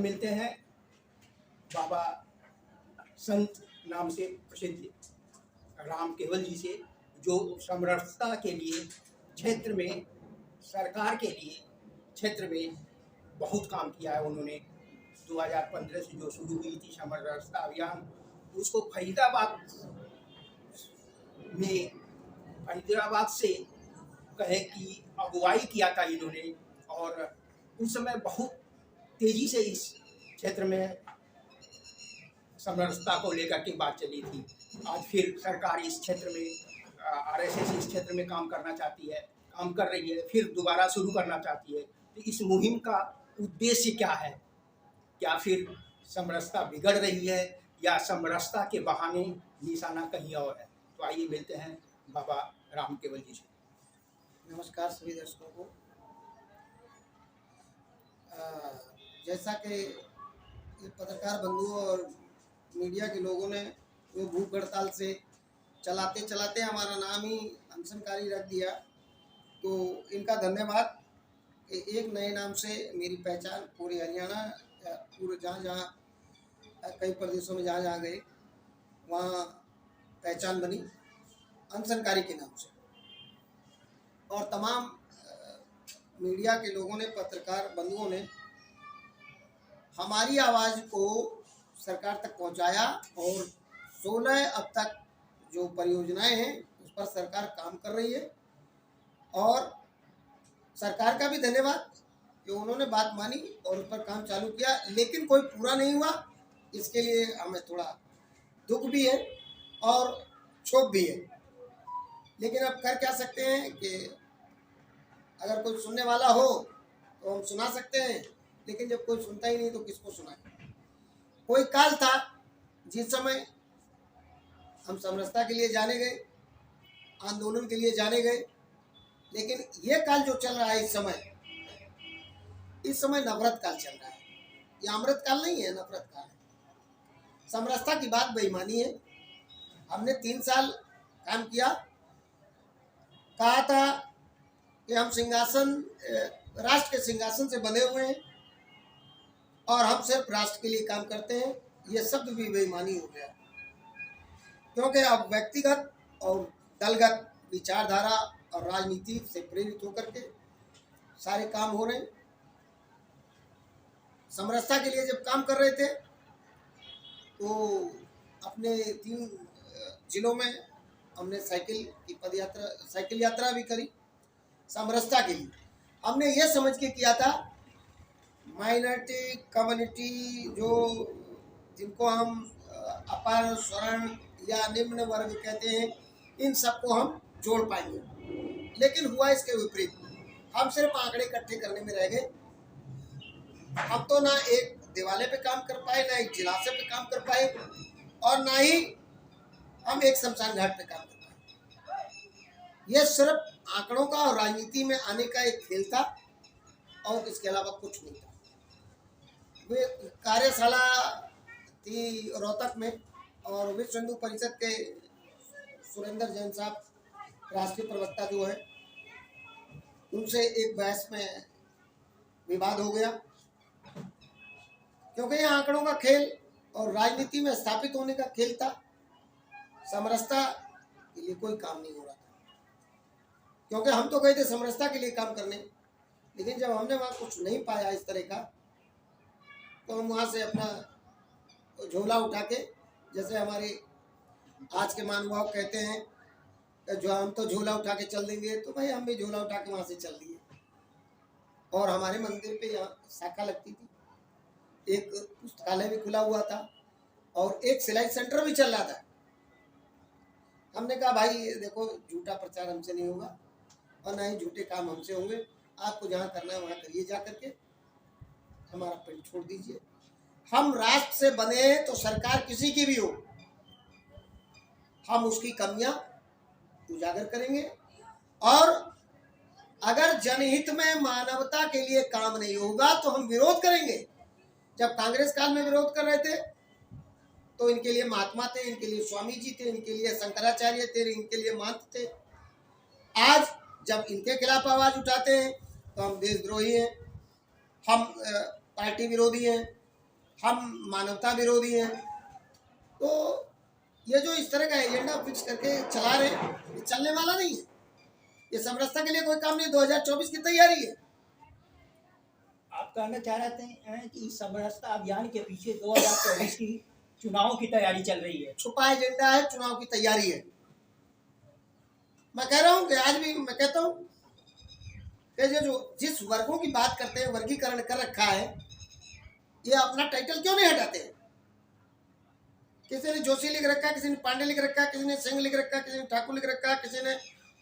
मिलते हैं बाबा संत नाम से प्रसिद्ध राम केवल जी से, जो समरसता के लिए क्षेत्र में, सरकार के लिए क्षेत्र में बहुत काम किया है उन्होंने। 2015 से जो शुरू हुई थी समरसता अभियान, उसको फरीदाबाद से कहे कि अगुवाई किया था इन्होंने, और उस समय बहुत तेजी से इस क्षेत्र में समरसता को लेकर के बात चली थी। आज फिर सरकार इस क्षेत्र में आरएसएस इस क्षेत्र में काम करना चाहती है, काम कर रही है, फिर दोबारा शुरू करना चाहती है। तो इस मुहिम का उद्देश्य क्या है? क्या फिर समरसता बिगड़ रही है या समरसता के बहाने निशाना कहीं और है? तो आइए मिलते हैं बाबा राम केवल जी से। नमस्कार सभी दर्शकों को। जैसा कि ये पत्रकार बंधुओं और मीडिया के लोगों ने वो भूख हड़ताल से चलाते चलाते हमारा नाम ही अनशनकारी रख दिया, तो इनका धन्यवाद। एक नए नाम से मेरी पहचान पूरे हरियाणा, पूरे जहाँ कई प्रदेशों में जहाँ गए वहाँ पहचान बनी अनशनकारी के नाम से। और तमाम मीडिया के लोगों ने, पत्रकार बंधुओं ने हमारी आवाज़ को सरकार तक पहुंचाया, और 16 अब तक जो परियोजनाएं हैं उस पर सरकार काम कर रही है। और सरकार का भी धन्यवाद कि उन्होंने बात मानी और उस पर काम चालू किया, लेकिन कोई पूरा नहीं हुआ। इसके लिए हमें थोड़ा दुख भी है और क्षोभ भी है, लेकिन अब कर क्या सकते हैं कि अगर कोई सुनने वाला हो तो हम सुना सकते हैं, लेकिन जब कोई सुनता ही नहीं तो किसको सुनाए। कोई काल था जिस समय हम समरसता के लिए जाने गए, आंदोलन के लिए जाने गए, लेकिन ये काल जो चल रहा है इस समय नफरत काल चल रहा है। ये अमृत काल नहीं है, नफरत काल है। समरसता की बात बेईमानी है। हमने 3 साल काम किया, कहा था कि हम सिंहासन, राष्ट्र के सिंहासन से बंधे हुए हैं और हम सिर्फ राष्ट्र के लिए काम करते हैं। ये शब्द भी बेईमानी हो गया, क्योंकि अब व्यक्तिगत और दलगत विचारधारा और राजनीति से प्रेरित होकर के सारे काम हो रहे हैं। समरसता के लिए जब काम कर रहे थे तो अपने 3 जिलों में हमने साइकिल यात्रा भी करी समरसता के लिए। हमने ये समझ के किया था माइनॉरिटी कम्युनिटी, जो जिनको हम अपर, स्वर्ण या निम्न वर्ग कहते हैं, इन सबको हम जोड़ पाएंगे। लेकिन हुआ इसके विपरीत। हम सिर्फ आंकड़े इकट्ठे करने में रह गए। हम तो ना एक दिवाले पे काम कर पाए, ना एक जिलासे पे काम कर पाए, और ना ही हम एक शमशान घाट पे काम कर पाए। यह सिर्फ आंकड़ों का और राजनीति में आने का एक खेल था, और इसके अलावा कुछ नहीं था। वे कार्यशाला थी रोहतक में, और विश्व हिंदू परिषद के सुरेंद्र जैन साहब, राष्ट्रीय प्रवक्ता जो है, उनसे एक बहस में विवाद हो गया, क्योंकि यह आंकड़ों का खेल और राजनीति में स्थापित होने का खेल था। समरसता के लिए कोई काम नहीं हो रहा था, क्योंकि हम तो गए थे समरसता के लिए काम करने, लेकिन जब हमने वहाँ कुछ नहीं पाया इस तरह का, तो हम वहाँ से अपना झोला उठा के, जैसे हमारे आज के महानुभाव कहते हैं, जो हम तो झोला उठा के चल देंगे, तो भाई हम भी झोला उठा के वहाँ से चल दिए। और हमारे मंदिर पे यहाँ शाखा लगती थी, एक पुस्तकालय भी खुला हुआ था, और एक सिलाई सेंटर भी चल रहा था। हमने कहा भाई देखो, झूठा प्रचार हमसे नहीं होगा और ना ही झूठे काम हमसे होंगे। आपको जहाँ करना है वहाँ करिए, जा करके हमारा पेड़ छोड़ दीजिए। हम राष्ट्र से बने तो सरकार किसी की भी हो, हम उसकी कमियां उजागर करेंगे, और अगर जनहित में, मानवता के लिए काम नहीं होगा तो हम विरोध करेंगे। जब कांग्रेस काल में विरोध कर रहे थे तो इनके लिए महात्मा थे, इनके लिए स्वामी जी थे, इनके लिए शंकराचार्य थे, इनके लिए महंत थे। आज जब इनके खिलाफ आवाज उठाते हैं तो हम देशद्रोही हैं, हम पार्टी विरोधी हैं, हम मानवता विरोधी हैं। तो ये जो इस तरह का एजेंडा फिक्स करके चला रहे हैं, ये चलने वाला नहीं है। ये समरसता के लिए कोई काम नहीं, 2024 की तैयारी है। आप कहना चाह रहे हैं कि इस समरसता अभियान के पीछे 2024 की चुनाव की तैयारी चल रही है। छुपा एजेंडा है, चुनाव की तैयारी है। मैं कह रहा हूँ कि आज भी मैं कहता हूँ कि जो जिस वर्गों की बात करते हैं, वर्गीकरण कर रखा है, ये अपना टाइटल क्यों नहीं हटाते? किसी ने जोशी लिख रखा है, किसी ने पांडे लिख रखा है, किसी ने सिंह लिख रखा है, किसी ने ठाकुर लिख रखा है, किसी ने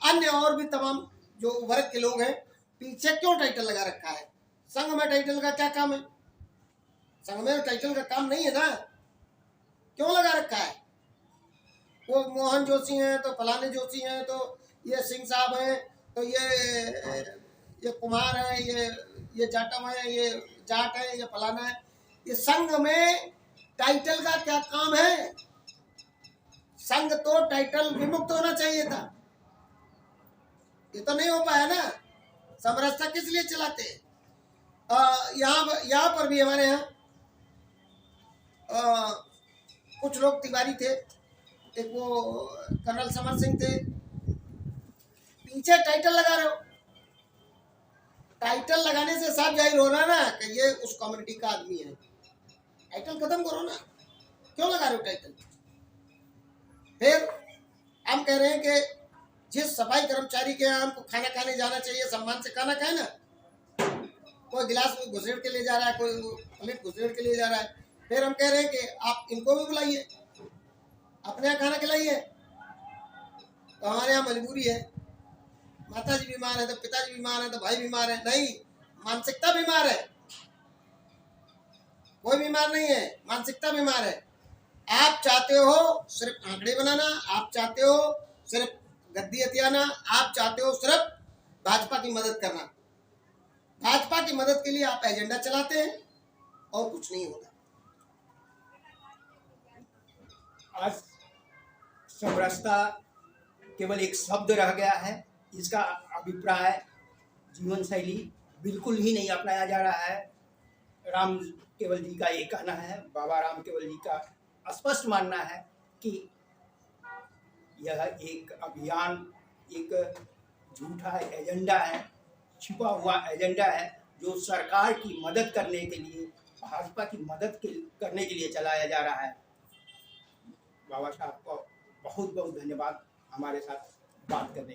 अन्य और भी तमाम जो वर्ग के लोग हैं, पीछे क्यों टाइटल लगा रखा है? संघ में टाइटल का क्या काम है? संघ में टाइटल का काम नहीं है ना, क्यों लगा रखा है? वो मोहन जोशी हैं तो फलाने जोशी हैं, तो ये सिंह साहब हैं, तो ये कुमार है, ये जाटम है, ये जाट है, ये फलाना है। ये संघ में टाइटल का क्या काम है? संघ तो टाइटल विमुक्त होना चाहिए था, ये तो नहीं हो पाया ना। समरसता किस लिए चलाते हैं? यहाँ पर भी हमारे यहाँ कुछ लोग तिवारी थे, एक वो कर्नल समर सिंह थे, पीछे टाइटल लगा रहे हो। टाइटल लगाने से साफ जाहिर हो रहा है ना कि ये उस कम्युनिटी का आदमी है। टाइटल खत्म करो ना, क्यों लगा रहे हो टाइटल? फिर हम कह रहे हैं कि जिस सफाई कर्मचारी के यहाँ हमको खाना खाने जाना चाहिए, सम्मान से खाना खाए ना। कोई गिलास में घुसेड़ के ले जा रहा है, कोई प्लेट घुसेड़ के ले जा रहा है। फिर हम कह रहे हैं कि आप इनको भी बुलाइए, अपने यहाँ खाना खिलाइए। तो हमारे यहाँ मजबूरी है, माता जी बीमार है तो पिताजी बीमार है तो भाई बीमार है, नहीं, मानसिकता बीमार है। कोई बीमार नहीं है, मानसिकता बीमार है। आप चाहते हो सिर्फ आंकड़े बनाना, आप चाहते हो सिर्फ गद्दी हथियाना, आप चाहते हो सिर्फ भाजपा की मदद करना। भाजपा की मदद के लिए आप एजेंडा चलाते हैं और कुछ नहीं होता। आज समरसता केवल एक शब्द रह गया है, इसका अभिप्राय, जीवन शैली बिल्कुल ही नहीं अपनाया जा रहा है। राम केवल जी का ये कहना है, बाबा राम केवल जी का स्पष्ट मानना है कि यह एक अभियान, एक झूठा एजेंडा है, छिपा हुआ एजेंडा है, जो सरकार की मदद करने के लिए, भाजपा की मदद करने के लिए चलाया जा रहा है। बाबा साहब को बहुत बहुत धन्यवाद हमारे साथ बात करने